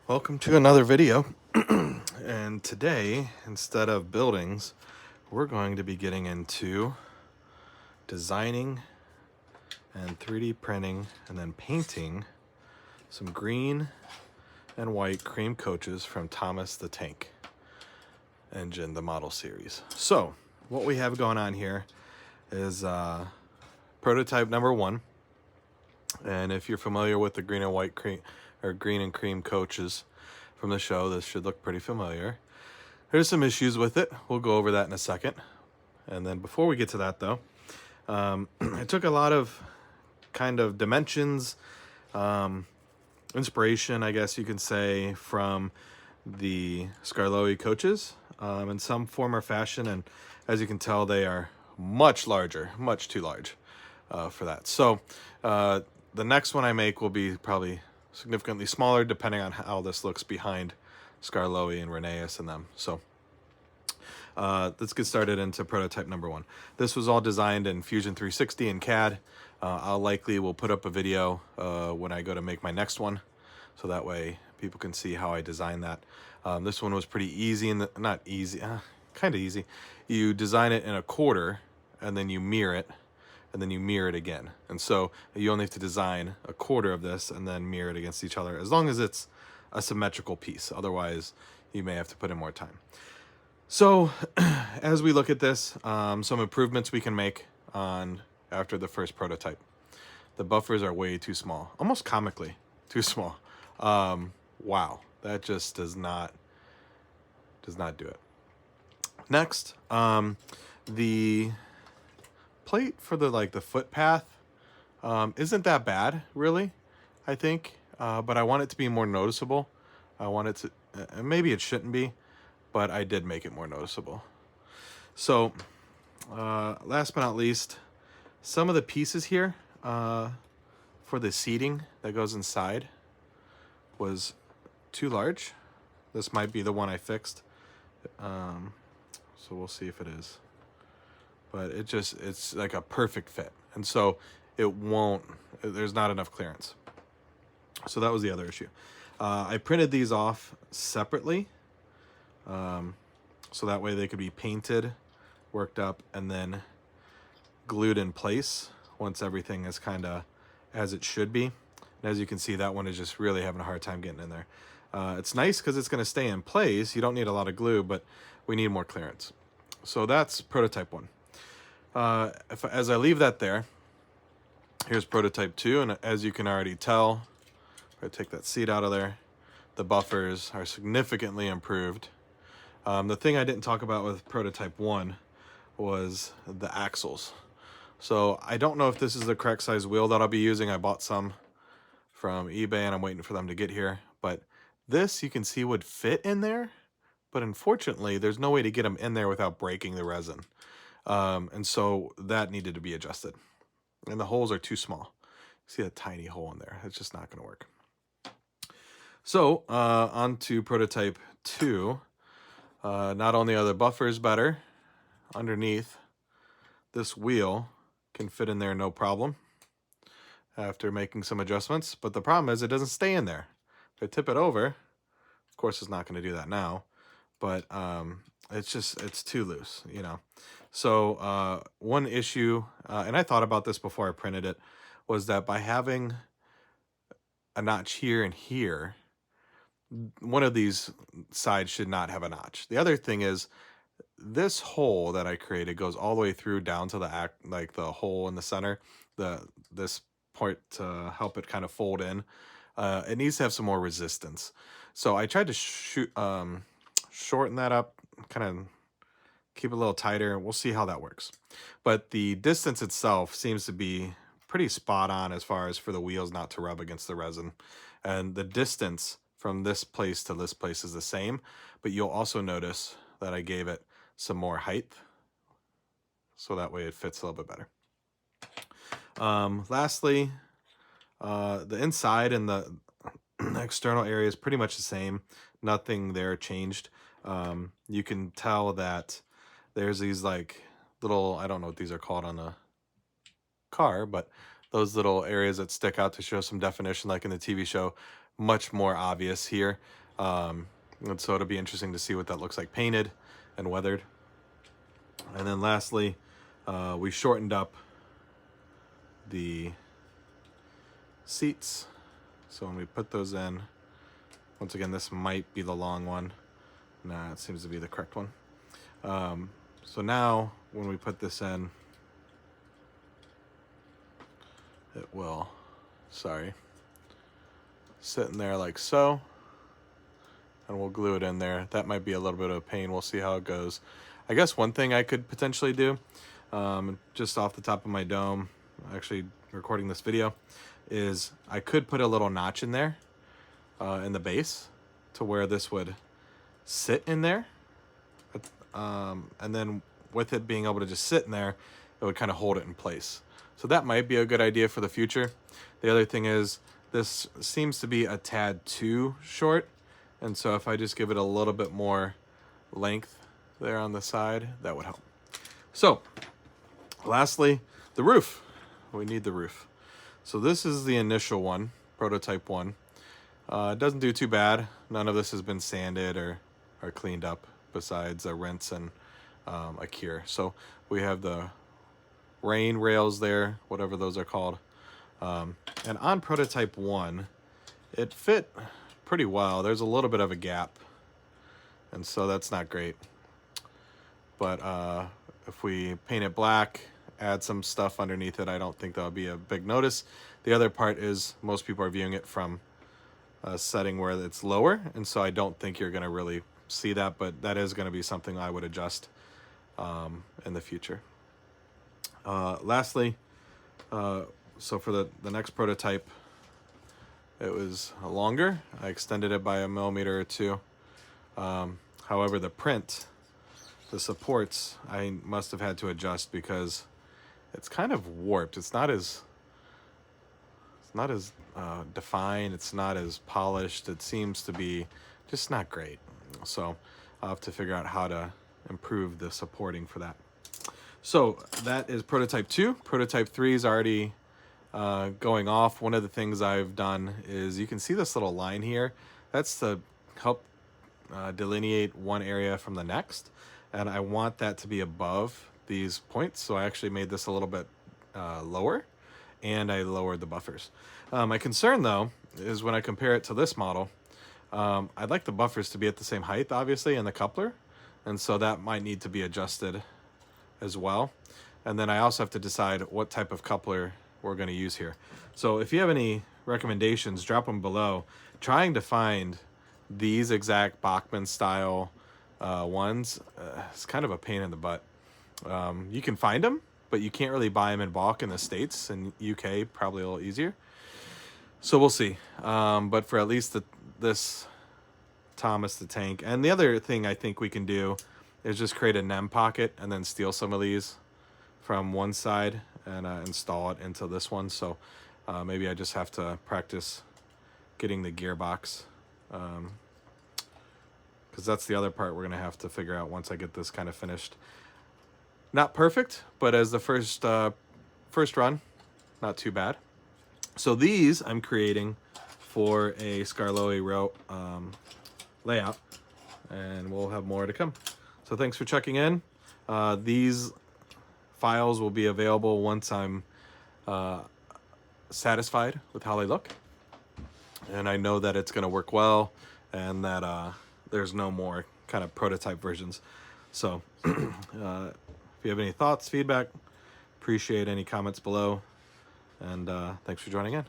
Welcome to another video. And today, instead of buildings, we're going to be getting into designing and 3D printing and then painting some green and white cream coaches from Thomas the Tank engine, the model series. So what we have going on here is prototype number 1. And if you're familiar with the green and white cream or green and cream coaches from the show, this should look pretty familiar. There's some issues with it. We'll go over that in a second. And then before we get to that though, I took a lot of kind of dimensions, inspiration, I guess you can say, from the Scarloey coaches in some form or fashion. And as you can tell, they are much larger, much too large for that. So the next one I make will be probably significantly smaller depending on how this looks behind Scarloey and Rheneas and them. So let's get started into prototype number 1. This was all designed in Fusion 360 and CAD. I'll likely will put up a video when I go to make my next one, so that way people can see how I designed that. This one was pretty easy, and not easy, kind of easy. You design it in a quarter and then you mirror it, and then you mirror it again. And so you only have to design a quarter of this and then mirror it against each other, as long as it's a symmetrical piece. Otherwise, you may have to put in more time. So as we look at this, some improvements we can make on after the first prototype. The buffers are way too small, almost comically too small. Wow, that just does not do it. Next, the plate for the footpath isn't that bad, really, I think, but I want it to be more noticeable. I want it to, maybe it shouldn't be, but I did make it more noticeable. So last but not least, some of the pieces here for the seating that goes inside was too large. This might be the one I fixed, so we'll see if it is. But it's like a perfect fit, and so there's not enough clearance. So that was the other issue. I printed these off separately, so that way they could be painted, worked up, and then glued in place once everything is kind of as it should be. And as you can see, that one is just really having a hard time getting in there. It's nice because it's going to stay in place. You don't need a lot of glue, but we need more clearance. So that's prototype 1. As I leave that there, here's prototype 2, and as you can already tell, if I take that seat out of there, the buffers are significantly improved. The thing I didn't talk about with prototype 1 was the axles. So I don't know if this is the correct size wheel that I'll be using. I bought some from eBay and I'm waiting for them to get here, but this you can see would fit in there, but unfortunately there's no way to get them in there without breaking the resin. And so that needed to be adjusted, and the holes are too small. See a tiny hole in there. It's just not going to work. So on to prototype 2. Not only are the buffers better underneath, this wheel can fit in there no problem after making some adjustments, but the problem is it doesn't stay in there. If I tip it over, of course it's not going to do that now, but it's too loose, you know. So one issue, and I thought about this before I printed it, was that by having a notch here and here, one of these sides should not have a notch. The other thing is, this hole that I created goes all the way through down to the hole in the center, this part to help it kind of fold in. It needs to have some more resistance. So I tried to shorten that up, kind of keep it a little tighter. We'll see how that works. But the distance itself seems to be pretty spot on as far as for the wheels not to rub against the resin. And the distance from this place to this place is the same, but you'll also notice that I gave it some more height, so that way it fits a little bit better. Lastly, the inside and the external area is pretty much the same. Nothing there changed. You can tell that there's these like little, I don't know what these are called on a car, but those little areas that stick out to show some definition, like in the TV show much more obvious here. And so it'll be interesting to see what that looks like painted and weathered. And then lastly, we shortened up the seats. So when we put those in, once again, this might be the long one. Nah, it seems to be the correct one. So now when we put this in, it will, sit in there like so, and we'll glue it in there. That might be a little bit of a pain. We'll see how it goes. I guess one thing I could potentially do, just off the top of my dome, actually recording this video, is I could put a little notch in there in the base to where this would sit in there. And then with it being able to just sit in there, it would kind of hold it in place. So that might be a good idea for the future. The other thing is, this seems to be a tad too short. And so if I just give it a little bit more length there on the side, that would help. So lastly, the roof. We need the roof. So this is the initial one, prototype one. It doesn't do too bad. None of this has been sanded or cleaned up besides a rinse and a cure. So we have the rain rails there, whatever those are called. And on prototype one, it fit pretty well. There's a little bit of a gap, and so that's not great. But if we paint it black, add some stuff underneath it, I don't think that'll be a big notice. The other part is most people are viewing it from a setting where it's lower, and so I don't think you're going to really see that, but that is going to be something I would adjust in the future. Lastly, so for the next prototype, it was longer. I extended it by 1 millimeter or 2. However, the print, the supports, I must have had to adjust because it's kind of warped. It's not as defined. It's not as polished. It seems to be just not great. So I'll have to figure out how to improve the supporting for that. So that is prototype 2. Prototype 3 is already going off. One of the things I've done is, you can see this little line here. That's to help delineate one area from the next. And I want that to be above these points. So I actually made this a little bit lower, and I lowered the buffers. My concern though is when I compare it to this model, I'd like the buffers to be at the same height, obviously, and the coupler. And so that might need to be adjusted as well. And then I also have to decide what type of coupler we're going to use here. So if you have any recommendations, drop them below. Trying to find these exact Bachmann style ones is kind of a pain in the butt. You can find them, but you can't really buy them in bulk in the States. and UK, probably a little easier. So we'll see. But for at least this Thomas the Tank. And the other thing I think we can do is just create a NEM pocket and then steal some of these from one side and install it into this one. So maybe I just have to practice getting the gearbox, because that's the other part we're gonna have to figure out once I get this kind of finished. Not perfect, but as the first run, not too bad. So these I'm creating for a Scarloe row layout, and we'll have more to come. So thanks for checking in. These files will be available once I'm satisfied with how they look, and I know that it's going to work well, and that there's no more kind of prototype versions. So if you have any thoughts, feedback, appreciate any comments below, and thanks for joining in.